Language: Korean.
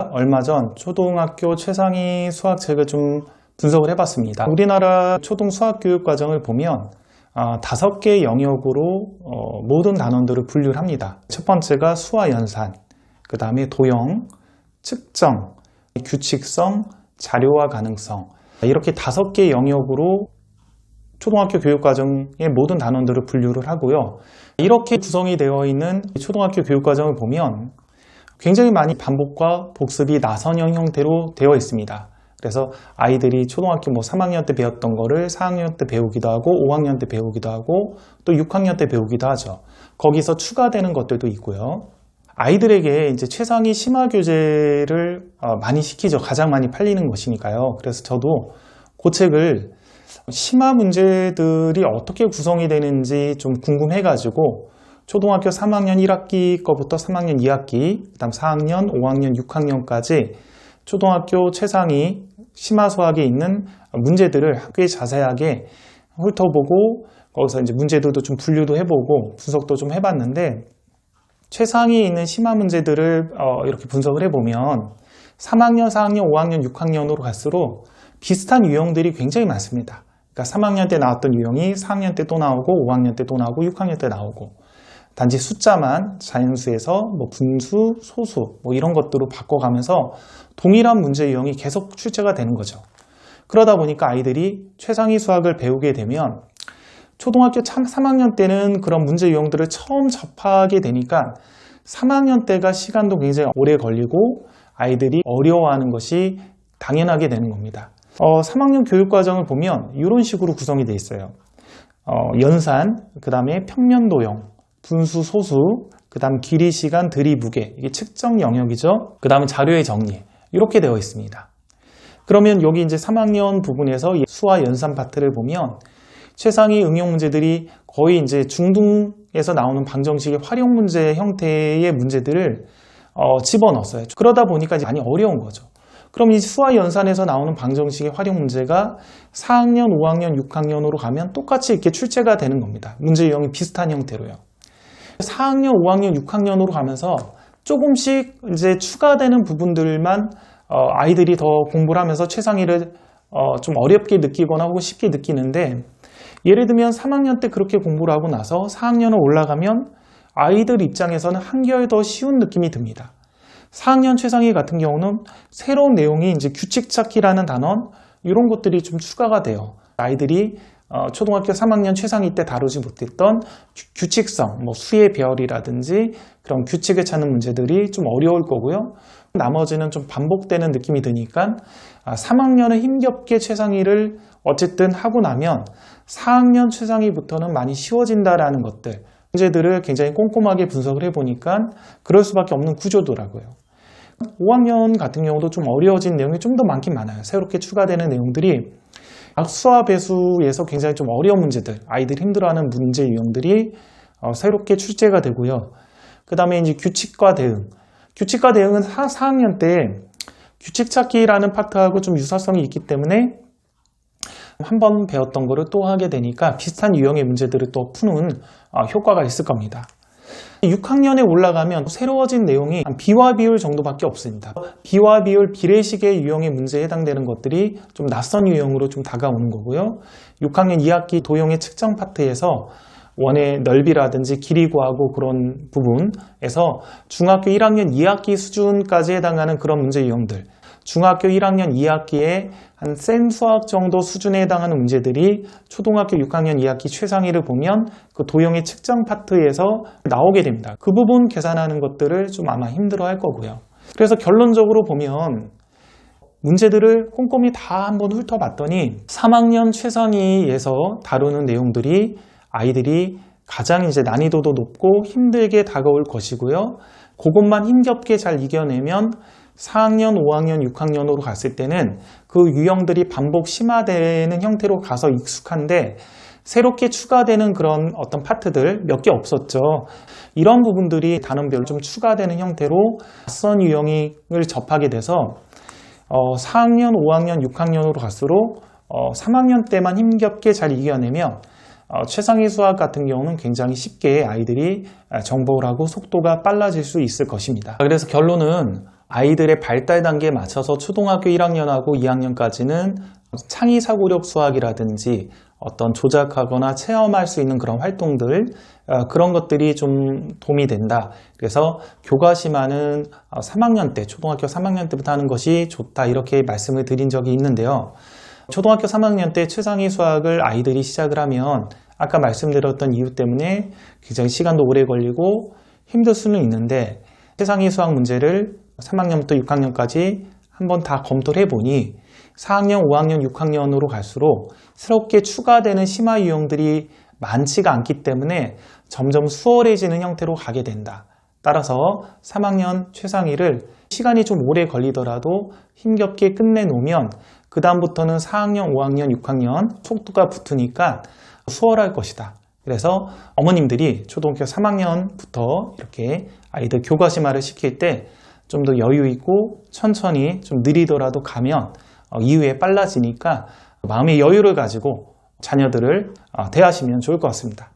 제가 얼마 전 초등학교 최상위 수학책을 좀 분석을 해봤습니다. 우리나라 초등 수학교육 과정을 보면 5개의 영역으로 모든 단원들을 분류를 합니다. 첫 번째가 수와 연산, 그 다음에 도형, 측정, 규칙성, 자료화 가능성, 이렇게 5개의 영역으로 초등학교 교육과정의 모든 단원들을 분류를 하고요. 이렇게 구성이 되어 있는 초등학교 교육과정을 보면 굉장히 많이 반복과 복습이 나선형 형태로 되어 있습니다. 그래서 아이들이 초등학교 3학년 때 배웠던 거를 4학년 때 배우기도 하고 5학년 때 배우기도 하고 또 6학년 때 배우기도 하죠. 거기서 추가되는 것들도 있고요. 아이들에게 이제 최상위 심화 교재를 많이 시키죠. 가장 많이 팔리는 것이니까요. 그래서 저도 그 책을 심화 문제들이 어떻게 구성이 되는지 좀 궁금해가지고 초등학교 3학년 1학기 거부터 3학년 2학기, 그 다음 4학년, 5학년, 6학년까지 초등학교 최상위 심화 수학에 있는 문제들을 꽤 자세하게 훑어보고 거기서 이제 문제들도 좀 분류도 해보고 분석도 좀 해봤는데 최상위에 있는 심화 문제들을 이렇게 분석을 해보면 3학년, 4학년, 5학년, 6학년으로 갈수록 비슷한 유형들이 굉장히 많습니다. 그러니까 3학년 때 나왔던 유형이 4학년 때 또 나오고 5학년 때 또 나오고 6학년 때 나오고 단지 숫자만 자연수에서 분수, 소수 이런 것들로 바꿔가면서 동일한 문제 유형이 계속 출제가 되는 거죠. 그러다 보니까 아이들이 최상위 수학을 배우게 되면 초등학교 3학년 때는 그런 문제 유형들을 처음 접하게 되니까 3학년 때가 시간도 굉장히 오래 걸리고 아이들이 어려워하는 것이 당연하게 되는 겁니다. 3학년 교육과정을 보면 이런 식으로 구성이 되어 있어요. 연산, 그 다음에 평면도형, 분수, 소수, 그 다음 길이, 시간, 들이, 무게, 이게 측정 영역이죠. 그 다음에 자료의 정리, 이렇게 되어 있습니다. 그러면 여기 이제 3학년 부분에서 수와 연산 파트를 보면 최상위 응용 문제들이 거의 이제 중등에서 나오는 방정식의 활용 문제 형태의 문제들을 집어넣었어요. 그러다 보니까 이제 많이 어려운 거죠. 그럼 이 수와 연산에서 나오는 방정식의 활용 문제가 4학년, 5학년, 6학년으로 가면 똑같이 이렇게 출제가 되는 겁니다. 문제 유형이 비슷한 형태로요. 4학년, 5학년, 6학년으로 가면서 조금씩 이제 추가되는 부분들만 아이들이 더 공부를 하면서 최상위를 좀 어렵게 느끼거나 혹은 쉽게 느끼는데 예를 들면 3학년 때 그렇게 공부를 하고 나서 4학년을 올라가면 아이들 입장에서는 한결 더 쉬운 느낌이 듭니다. 4학년 최상위 같은 경우는 새로운 내용이 이제 규칙 찾기라는 단원 이런 것들이 좀 추가가 돼요. 아이들이 초등학교 3학년 최상위 때 다루지 못했던 규칙성, 수의 배열이라든지 그런 규칙을 찾는 문제들이 좀 어려울 거고요. 나머지는 좀 반복되는 느낌이 드니까 3학년은 힘겹게 최상위를 어쨌든 하고 나면 4학년 최상위부터는 많이 쉬워진다라는 것들, 문제들을 굉장히 꼼꼼하게 분석을 해보니까 그럴 수밖에 없는 구조더라고요. 5학년 같은 경우도 좀 어려워진 내용이 좀 더 많긴 많아요. 새롭게 추가되는 내용들이 수와 배수에서 굉장히 좀 어려운 문제들, 아이들이 힘들어하는 문제 유형들이 새롭게 출제가 되고요. 그 다음에 이제 규칙과 대응. 규칙과 대응은 4학년 때 규칙 찾기라는 파트하고 좀 유사성이 있기 때문에 한 번 배웠던 거를 또 하게 되니까 비슷한 유형의 문제들을 또 푸는 효과가 있을 겁니다. 6학년에 올라가면 새로워진 내용이 비와 비율 정도밖에 없습니다. 비와 비율, 비례식의 유형의 문제에 해당되는 것들이 좀 낯선 유형으로 좀 다가오는 거고요. 6학년 2학기 도형의 측정 파트에서 원의 넓이라든지 길이 구하고 그런 부분에서 중학교 1학년 2학기 수준까지 해당하는 그런 문제 유형들, 중학교 1학년 2학기에 한 센 수학 정도 수준에 해당하는 문제들이 초등학교 6학년 2학기 최상위를 보면 그 도형의 측정 파트에서 나오게 됩니다. 그 부분 계산하는 것들을 좀 아마 힘들어 할 거고요. 그래서 결론적으로 보면 문제들을 꼼꼼히 다 한번 훑어봤더니 3학년 최상위에서 다루는 내용들이 아이들이 가장 이제 난이도도 높고 힘들게 다가올 것이고요. 그것만 힘겹게 잘 이겨내면 4학년, 5학년, 6학년으로 갔을 때는 그 유형들이 반복 심화되는 형태로 가서 익숙한데 새롭게 추가되는 그런 어떤 파트들 몇 개 없었죠. 이런 부분들이 단원별로 좀 추가되는 형태로 낯선 유형을 접하게 돼서 4학년, 5학년, 6학년으로 갈수록 3학년 때만 힘겹게 잘 이겨내면 최상위 수학 같은 경우는 굉장히 쉽게 아이들이 정복을 하고 속도가 빨라질 수 있을 것입니다. 그래서 결론은 아이들의 발달 단계에 맞춰서 초등학교 1학년하고 2학년까지는 창의사고력 수학이라든지 어떤 조작하거나 체험할 수 있는 그런 활동들, 그런 것들이 좀 도움이 된다. 그래서 교과심화는 3학년 때, 초등학교 3학년 때부터 하는 것이 좋다, 이렇게 말씀을 드린 적이 있는데요. 초등학교 3학년 때 최상위 수학을 아이들이 시작을 하면 아까 말씀드렸던 이유 때문에 굉장히 시간도 오래 걸리고 힘들 수는 있는데, 최상위 수학 문제를 3학년부터 6학년까지 한번 다 검토를 해보니 4학년, 5학년, 6학년으로 갈수록 새롭게 추가되는 심화 유형들이 많지가 않기 때문에 점점 수월해지는 형태로 가게 된다. 따라서 3학년 최상위를 시간이 좀 오래 걸리더라도 힘겹게 끝내놓으면 그 다음부터는 4학년, 5학년, 6학년 속도가 붙으니까 수월할 것이다. 그래서 어머님들이 초등학교 3학년부터 이렇게 아이들 교과심화를 시킬 때 좀 더 여유 있고 천천히 좀 느리더라도 가면 이후에 빨라지니까 마음의 여유를 가지고 자녀들을 대하시면 좋을 것 같습니다.